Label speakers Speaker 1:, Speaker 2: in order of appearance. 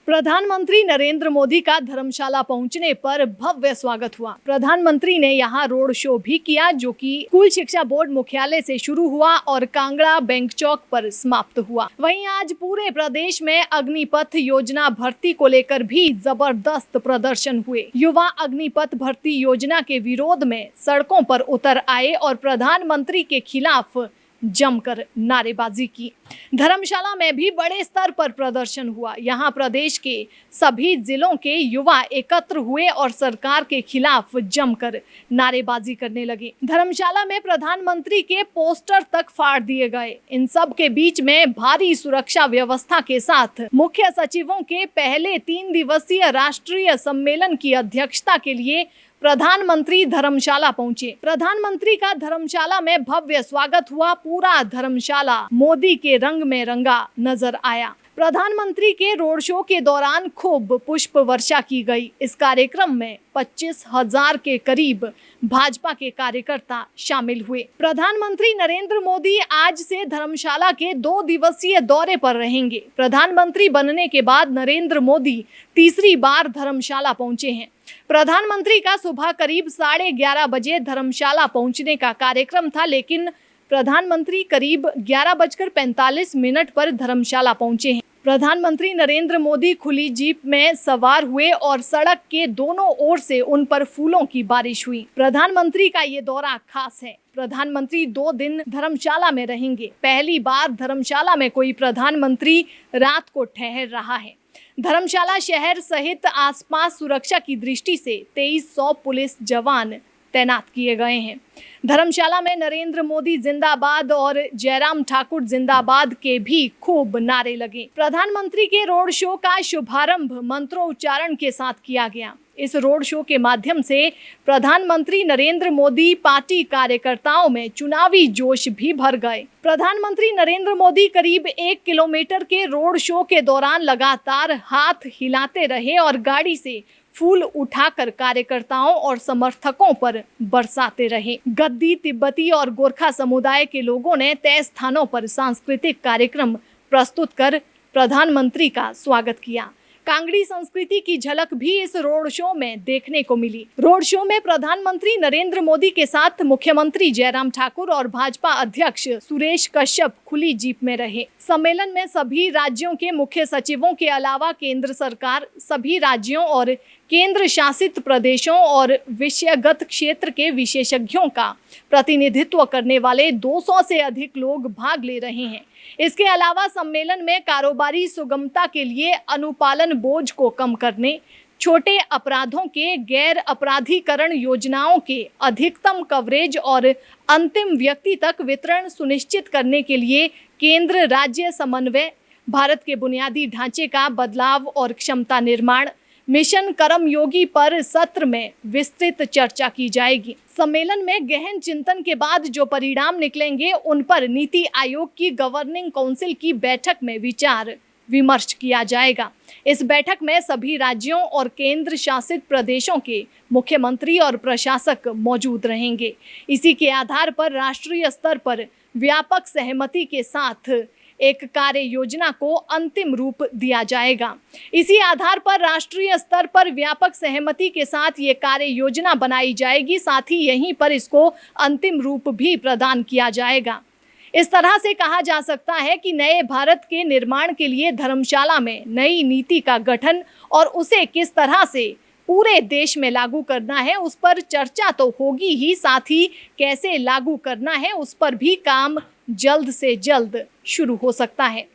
Speaker 1: प्रधानमंत्री नरेंद्र मोदी का धर्मशाला पहुंचने पर भव्य स्वागत हुआ। प्रधानमंत्री ने यहां रोड शो भी किया, जो कि स्कूल शिक्षा बोर्ड मुख्यालय से शुरू हुआ और कांगड़ा बैंक चौक पर समाप्त हुआ। वहीं आज पूरे प्रदेश में अग्निपथ योजना भर्ती को लेकर भी जबरदस्त प्रदर्शन हुए। युवा अग्निपथ भर्ती योजना के विरोध में सड़कों पर उतर आए और प्रधानमंत्री के खिलाफ जमकर नारेबाजी की। धर्मशाला में भी बड़े स्तर पर प्रदर्शन हुआ। यहां प्रदेश के सभी जिलों के युवा एकत्र हुए और सरकार के खिलाफ जमकर नारेबाजी करने लगे। धर्मशाला में प्रधानमंत्री के पोस्टर तक फाड़ दिए गए। इन सब के बीच में भारी सुरक्षा व्यवस्था के साथ मुख्य सचिवों के पहले 3 दिवसीय राष्ट्रीय सम्मेलन की अध्यक्षता के लिए प्रधानमंत्री धर्मशाला पहुंचे। प्रधानमंत्री का धर्मशाला में भव्य स्वागत हुआ। पूरा धर्मशाला मोदी के रंग में रंगा नजर आया। प्रधानमंत्री के रोड शो के दौरान खूब पुष्प वर्षा की गई। इस कार्यक्रम में 25,000 के करीब भाजपा के कार्यकर्ता शामिल हुए। प्रधानमंत्री नरेंद्र मोदी आज से धर्मशाला के 2 दिवसीय दौरे पर रहेंगे। प्रधानमंत्री बनने के बाद नरेंद्र मोदी तीसरी बार धर्मशाला पहुंचे हैं। प्रधानमंत्री का सुबह करीब 11:30 बजे धर्मशाला पहुंचने का कार्यक्रम था, लेकिन प्रधानमंत्री करीब 11:45 पर धर्मशाला पहुंचे हैं। प्रधानमंत्री नरेंद्र मोदी खुली जीप में सवार हुए और सड़क के दोनों ओर से उन पर फूलों की बारिश हुई। प्रधानमंत्री का ये दौरा खास है। प्रधानमंत्री 2 दिन धर्मशाला में रहेंगे। पहली बार धर्मशाला में कोई प्रधानमंत्री रात को ठहर रहा है। धर्मशाला शहर सहित आसपास सुरक्षा की दृष्टि से 2300 पुलिस जवान तैनात किए गए हैं। धर्मशाला में नरेंद्र मोदी जिंदाबाद और जयराम ठाकुर जिंदाबाद के भी खूब नारे लगे। प्रधानमंत्री के रोड शो का शुभारंभ मंत्रोच्चारण के साथ किया गया। इस रोड शो के माध्यम से प्रधानमंत्री नरेंद्र मोदी पार्टी कार्यकर्ताओं में चुनावी जोश भी भर गए। प्रधानमंत्री नरेंद्र मोदी करीब 1 किलोमीटर के रोड शो के दौरान लगातार हाथ हिलाते रहे और गाड़ी से फूल उठाकर कार्यकर्ताओं और समर्थकों पर बरसाते रहे। गद्दी, तिब्बती और गोरखा समुदाय के लोगों ने तय स्थानों पर सांस्कृतिक कार्यक्रम प्रस्तुत कर प्रधानमंत्री का स्वागत किया। कांगड़ी संस्कृति की झलक भी इस रोड शो में देखने को मिली। रोड शो में प्रधानमंत्री नरेंद्र मोदी के साथ मुख्यमंत्री जयराम ठाकुर और भाजपा अध्यक्ष सुरेश कश्यप खुली जीप में रहे। सम्मेलन में सभी राज्यों के मुख्य सचिवों के अलावा केंद्र सरकार, सभी राज्यों और केंद्र शासित प्रदेशों और विषयगत क्षेत्र के विशेषज्ञों का प्रतिनिधित्व करने वाले 200 से अधिक लोग भाग ले रहे हैं। इसके अलावा सम्मेलन में कारोबारी सुगमता के लिए अनुपालन बोझ को कम करने, छोटे अपराधों के गैर अपराधीकरण योजनाओं के अधिकतम कवरेज और अंतिम व्यक्ति तक वितरण सुनिश्चित करने के लिए केंद्र राज्य समन्वय, भारत के बुनियादी ढांचे का बदलाव और क्षमता निर्माण, मिशन कर्मयोगी पर सत्र में विस्तृत चर्चा की जाएगी। सम्मेलन में गहन चिंतन के बाद जो परिणाम निकलेंगे, उन पर नीति आयोग की गवर्निंग काउंसिल की बैठक में विचार विमर्श किया जाएगा। इस बैठक में सभी राज्यों और केंद्र शासित प्रदेशों के मुख्यमंत्री और प्रशासक मौजूद रहेंगे। इसी के आधार पर राष्ट्रीय स्तर पर व्यापक सहमति के साथ एक कार्य योजना को अंतिम रूप दिया जाएगा। इसी आधार पर राष्ट्रीय स्तर पर व्यापक सहमति के साथ ये कार्य योजना बनाई जाएगी। साथ ही यहीं पर इसको अंतिम रूप भी प्रदान किया जाएगा। इस तरह से कहा जा सकता है कि नए भारत के निर्माण के लिए धर्मशाला में नई नीति का गठन और उसे किस तरह से पूरे देश में लागू करना है, उस पर चर्चा तो होगी ही, साथ ही कैसे लागू करना है उस पर भी काम जल्द से जल्द शुरू हो सकता है।